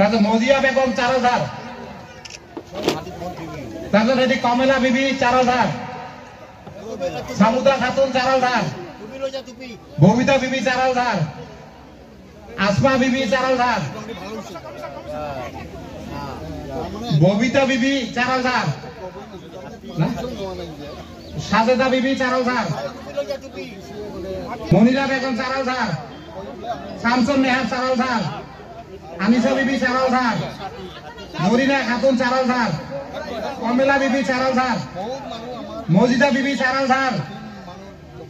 তারপর মজিয়া বেগম চারলধার, তারপর এটি কমলা বিবি চারলধার, সামুদ্রা খাতুন চারলধার, ববিতা বিবি চারলধার, আসমা বিবি চারলধার, ববিতা বিবি চারলধার, সাজেদা বিবি চারলধার, মনিরা বেগম চারলধার, শামসুন নেহার চারলধার, আনিসা বিবি চারলধার, মরিনা খাতুন চারলধার, কমলা বিবি চারলধার, মজিদা বিবি চারলধার,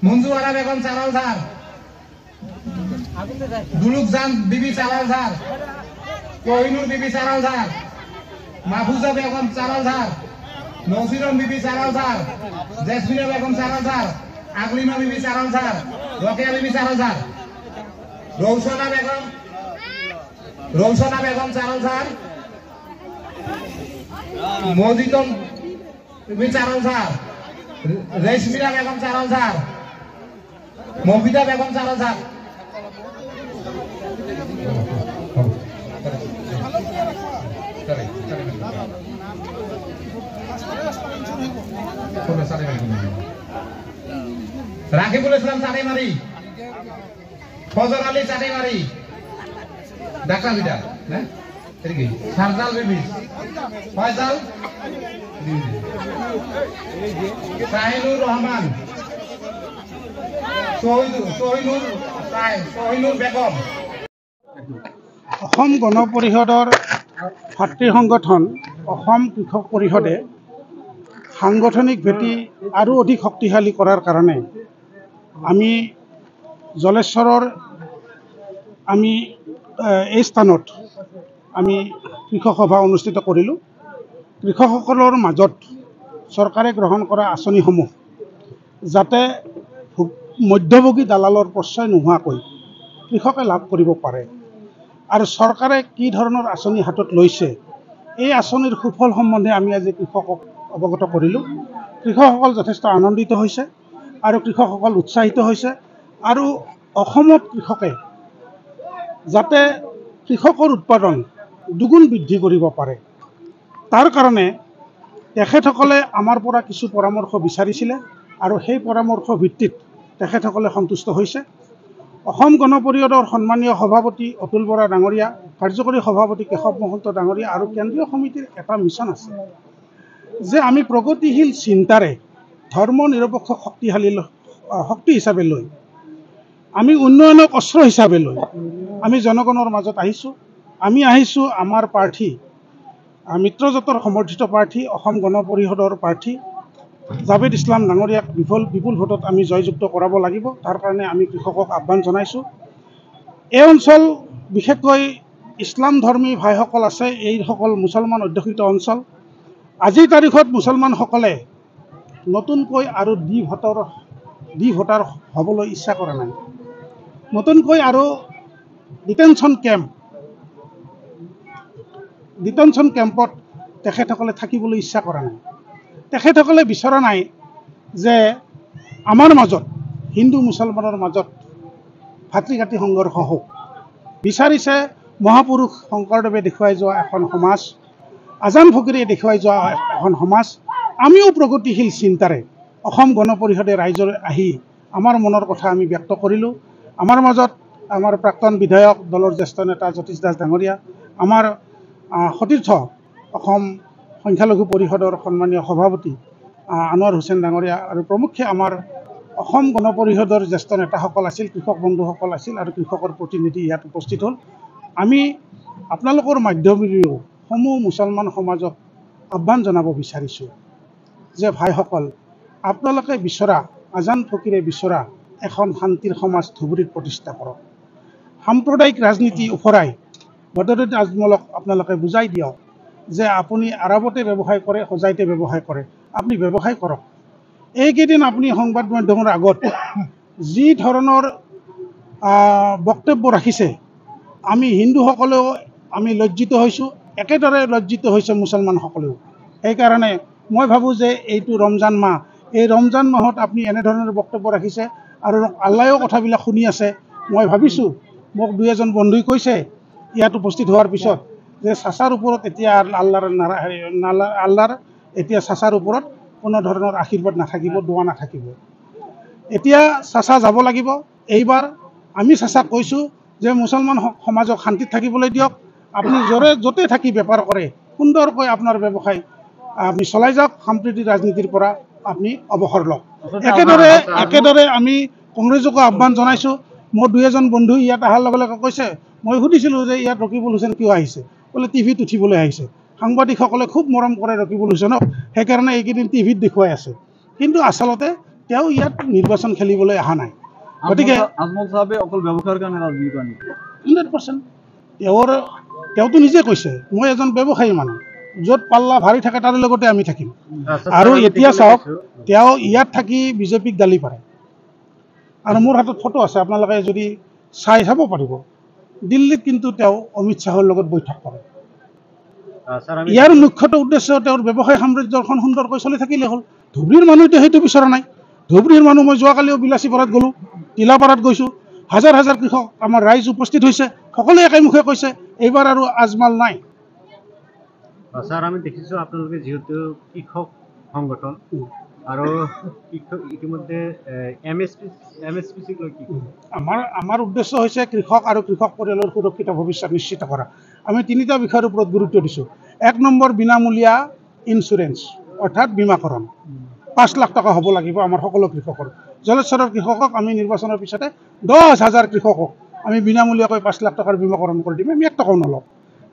মঞ্জুয়ারা বেগম চারলধার, দুলুকজান বিবি চারলধার, কোহিনুর বিবি চারলধার, মাহফুজা বেগম চারলধার, নসিরন বিবি চারলধার, জেসমিনা বেগম চারলধার, আকলিমা বিবি চারলধার, রকেয়া বিবি চারলধার, রৌশনা বেগম চারলধার, মজিদন বিবি চারলধার, রেশমিনা বেগম চারলধার, মফিদা বেগম চারলধার, রাকিবুল ইসলাম চাটাইমারি, ফজর আলী চাটাইমারি, ডাক্তার বিটা সারজাল বিবি, ফয়জাল, শাহিনুর রহমান, শহীনুর বেগম। অসম গণ পৰিষদৰ ভাতৃ সংগঠন অসম কৃষক পৰিষদে সাংগঠনিক ভেটি আৰু অধিক শক্তিশালী কৰাৰ কাৰণে আমি জলেশ্বৰৰ এই স্থানত আমি কৃষক সভা অনুষ্ঠিত কৰিলোঁ। কৃষকসকলৰ মাজত চৰকাৰে গ্ৰহণ কৰা আঁচনিসমূহ যাতে মধ্যভোগী দালালৰ প্ৰশ্ৰয় নোহোৱাকৈ কৃষকে লাভ কৰিব পাৰে আৰু চৰকাৰে কি ধৰণৰ আঁচনি হাতত লৈছে এই আঁচনিৰ সুফল সম্বন্ধে আমি আজি কৃষকক অৱগত কৰিলোঁ। কৃষকসকল যথেষ্ট আনন্দিত হৈছে আৰু কৃষকসকল উৎসাহিত হৈছে আৰু অসমত কৃষকে যাতে কৃষকৰ উৎপাদন দুগুণ বৃদ্ধি কৰিব পাৰে তাৰ কাৰণে তেখেতসকলে আমাৰ পৰা কিছু পৰামৰ্শ বিচাৰিছিলে আৰু সেই পৰামৰ্শ ভিত্তিত তেখেতসকলে সন্তুষ্ট হৈছে। অসম গণ পৰিষদৰ সন্মানীয় সভাপতি অতুল বৰা ডাঙৰীয়া, কাৰ্যকৰী সভাপতি কেশৱ মহন্ত ডাঙৰীয়া আৰু কেন্দ্ৰীয় সমিতিৰ এটা মিছন আছে যে আমি প্ৰগতিশীল চিন্তাৰে ধৰ্ম নিৰপেক্ষ শক্তি হিচাপে লৈ আমি উন্নয়নক অস্ত্ৰ হিচাপে লৈ আমি জনগণৰ মাজত আহিছোঁ। আমি আহিছোঁ আমাৰ প্ৰাৰ্থী মিত্ৰজোঁটৰ সমৰ্থিত প্ৰাৰ্থী অসম গণ পৰিষদৰ প্ৰাৰ্থী জাভেদ ইছলাম ডাঙৰীয়াক বিপুল ভোটত আমি জয়যুক্ত কৰাব লাগিব। তাৰ কাৰণে আমি কৃষকক আহ্বান জনাইছোঁ। এই অঞ্চল বিশেষকৈ ইছলাম ধৰ্মী ভাইসকল আছে, এইসকল মুছলমান অধ্যুষিত অঞ্চল। আজিৰ তাৰিখত মুছলমানসকলে নতুনকৈ আৰু ভোটাৰ হ'বলৈ ইচ্ছা কৰা নাই। নতুনকৈ আৰু ডিটেনশ্যন কেম্পত তেখেতসকলে থাকিবলৈ ইচ্ছা কৰা নাই। তেখেতসকলে বিচৰা নাই যে আমাৰ মাজত হিন্দু মুছলমানৰ মাজত ভাতৃঘাতী সংঘৰ্ষ হওক। বিচাৰিছে মহাপুৰুষ শংকৰদেৱে দেখুৱাই যোৱা এখন সমাজ, আজান ফকীৰে দেখুৱাই যোৱা এখন সমাজ। আমিও প্ৰগতিশীল চিন্তাৰে অসম গণ পৰিষদে ৰাইজৰ আহি আমাৰ মনৰ কথা আমি ব্যক্ত কৰিলোঁ। আমাৰ মাজত আমাৰ প্ৰাক্তন বিধায়ক দলৰ জ্যেষ্ঠ নেতা জ্যোতিষ দাস ডাঙৰীয়া, আমাৰ সতীৰ্থ অসম সংখ্যালঘু পৰিষদৰ সন্মানীয় সভাপতি আনোৱাৰ হুছেইন ডাঙৰীয়া আৰু প্ৰমুখ্যে আমাৰ অসম গণ পৰিষদৰ জ্যেষ্ঠ নেতাসকল আছিল, কৃষক বন্ধুসকল আছিল আৰু কৃষকৰ প্ৰতিনিধি ইয়াত উপস্থিত হ'ল। আমি আপোনালোকৰ মাধ্যমেৰেও সমূহ মুছলমান সমাজক আহ্বান জনাব বিচাৰিছোঁ যে ভাইসকল, আপোনালোকে বিচৰা আজান ফকীৰে বিচৰা এখন শান্তিৰ সমাজ ধুবুৰীত প্ৰতিষ্ঠা কৰক। সাম্প্ৰদায়িক ৰাজনীতি উফৰাই বদৰুদ্দিন আজমলক আপোনালোকে বুজাই দিয়ক যে আপুনি আৰবতে ব্যৱসায় কৰে, হোজাইতে ব্যৱসায় কৰে, আপুনি ব্যৱসায় কৰক। এইকেইদিন আপুনি সংবাদ মাধ্যমৰ আগত যি ধৰণৰ বক্তব্য ৰাখিছে আমি হিন্দুসকলেও আমি লজ্জিত হৈছোঁ, একেদৰে লজ্জিত হৈছে মুছলমানসকলেও। সেইকাৰণে মই ভাবোঁ যে এইটো ৰমজান মাহ, এই ৰমজান মাহত আপুনি এনেধৰণৰ বক্তব্য ৰাখিছে আৰু আল্লাহেও কথাবিলাক শুনি আছে। মই ভাবিছোঁ, মোক দুই এজন বন্ধুই কৈছে ইয়াত উপস্থিত হোৱাৰ পিছত যে চাচাৰ ওপৰত এতিয়া আল্লাহৰ এতিয়া চাচাৰ ওপৰত কোনো ধৰণৰ আশীৰ্বাদ নাথাকিব, দোৱা নাথাকিব। এতিয়া চাচা যাব লাগিব। এইবাৰ আমি চাচাক কৈছোঁ যে মুছলমান সমাজক শান্তিত থাকিবলৈ দিয়ক, আপুনি য'তে থাকি বেপাৰ কৰে সুন্দৰকৈ আপোনাৰ ব্যৱসায় আপুনি চলাই যাওক, সাম্প্ৰতিক ৰাজনীতিৰ পৰা আপুনি অৱসৰ লওক। একেদৰে আমি কংগ্ৰেছকো আহ্বান জনাইছোঁ। মোৰ 2-এজন বন্ধু ইয়াত অহাৰ লগে লগে কৈছে, মই সুধিছিলোঁ যে ইয়াত ৰকিবুল হুছেইন কিয় আহিছে, বোলে টিভিত উঠিবলৈ আহিছে। সাংবাদিকসকলে খুব মৰম কৰে ৰকিবুল হুছেইনক, সেইকাৰণে এইকেইদিন টিভিত দেখুৱাই আছে, কিন্তু আচলতে তেওঁ ইয়াত নিৰ্বাচন খেলিবলৈ অহা নাই। গতিকে আজমল চাহাবে অকল ব্যৱসায়ৰ কাৰণে ৰাজনীতি কৰে নেকি? 100%। তেওঁতো নিজে কৈছে মই এজন ব্যৱসায়ী মানুহ, য'ত পাল্লা ভাৰী থাকে তাৰ লগতে আমি থাকিম। আৰু এতিয়া চাওক, তেওঁ ইয়াত থাকি বিজেপিক গালি পাৰে। আৰু মোৰ হাতত ফটো আছে, আপোনালোকে যদি চাই চাব পাৰিব। দিল্লীত কিন্তু তেওঁ অমিত শ্বাহৰ লগত বৈঠক কৰে। ইয়াৰ মুখ্যটো উদ্দেশ্য তেওঁৰ ব্যৱসায় সাম্ৰাজ্যখন সুন্দৰকৈ চলি থাকিলে হ'ল। ধুবুৰীৰ মানুহটো সেইটো বিচৰা নাই। ধুবুৰীৰ মানুহ, মই যোৱাকালিও বিলাচীপাৰাত গ'লোঁ, টিলাপাৰাত গৈছোঁ, হাজাৰ হাজাৰ কৃষক আমাৰ ৰাইজ উপস্থিত হৈছে, সকলোৱে একেমুখে কৈছে এইবাৰ আৰু আজমাল নাই। ছাৰ, আমি দেখিছোঁ আপোনালোকে যিহেতু কৃষক সংগঠন আৰু ইতিমধ্যে MSPCক লৈ কি আমাৰ উদ্দেশ্য হৈছে কৃষক আৰু কৃষক পৰিয়ালৰ সুৰক্ষিত ভৱিষ্যত নিশ্চিত কৰা। আমি 3টা বিষয়ৰ ওপৰত গুৰুত্ব দিছোঁ। 1 নম্বৰ, বিনামূলীয়া ইঞ্চুৰেঞ্চ অৰ্থাৎ বীমাকৰণ 5 লাখ টকা হ'ব লাগিব আমাৰ সকলো কৃষকৰ। জলেশ্বৰৰ কৃষকক আমি নিৰ্বাচনৰ পিছতে 10,000 কৃষকক আমি বিনামূলীয়াকৈ 5 লাখ টকাৰ বীমাকৰণ কৰি দিম, আমি 1 টকাও নলওঁ।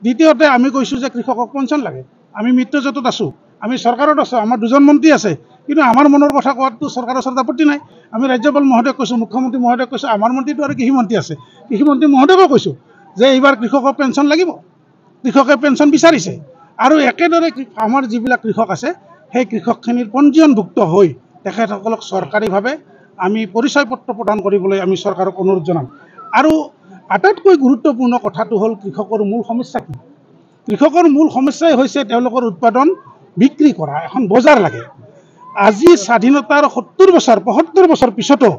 দ্বিতীয়তে, আমি কৈছোঁ যে কৃষকক পেঞ্চন লাগে। আমি মিত্ৰজোঁটত আছোঁ, আমি চৰকাৰত আছোঁ, আমাৰ 2জন মন্ত্ৰী আছে, কিন্তু আমাৰ মনৰ কথা কোৱাটো চৰকাৰৰ ওচৰত আপত্তি নাই। আমি ৰাজ্যপাল মহোদয়ক কৈছোঁ, মুখ্যমন্ত্ৰী মহোদয়ক কৈছোঁ, আমাৰ মন্ত্ৰীটো আৰু কৃষিমন্ত্ৰী আছে, কৃষিমন্ত্ৰী মহোদয়কো কৈছোঁ যে এইবাৰ কৃষকক পেঞ্চন লাগিব। কৃষকে পেঞ্চন বিচাৰিছে। আৰু একেদৰে আমাৰ যিবিলাক কৃষক আছে সেই কৃষকখিনিৰ পঞ্জীয়নভুক্ত হৈ তেখেতসকলক চৰকাৰীভাৱে আমি পৰিচয় পত্ৰ প্ৰদান কৰিবলৈ আমি চৰকাৰক অনুৰোধ জনাম। আৰু আটাইতকৈ গুৰুত্বপূৰ্ণ কথাটো হ'ল কৃষকৰ মূল সমস্যা কি? কৃষকৰ মূল সমস্যাই হৈছে তেওঁলোকৰ উৎপাদন বিক্ৰী কৰা এখন বজাৰ লাগে। আজি স্বাধীনতাৰ 75 বছৰ পিছতো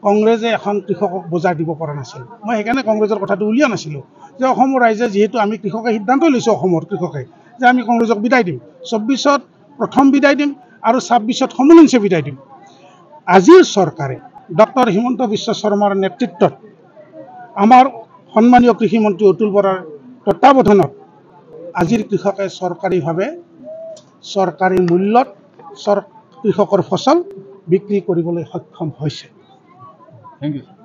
কংগ্ৰেছে এখন কৃষকক বজাৰ দিব পৰা নাছিল। মই সেইকাৰণে কংগ্ৰেছৰ কথাটো উলিওৱা নাছিলোঁ যে অসমৰ ৰাইজে যিহেতু আমি কৃষকে সিদ্ধান্ত লৈছোঁ, অসমৰ কৃষকে যে আমি কংগ্ৰেছক বিদায় দিম, 24ত প্ৰথম বিদায় দিম আৰু 26ত সমুলঞ্চে বিদায় দিম। আজিৰ চৰকাৰে ডক্টৰ হিমন্ত বিশ্ব শৰ্মাৰ নেতৃত্বত আমাৰ সন্মানীয় কৃষিমন্ত্ৰী অতুল বৰাৰ তত্বাৱধানত আজিৰ কৃষকে চৰকাৰীভাৱে চৰকাৰী মূল্যত কৃষকৰ ফচল বিক্ৰী কৰিবলৈ সক্ষম হৈছে। Thank U.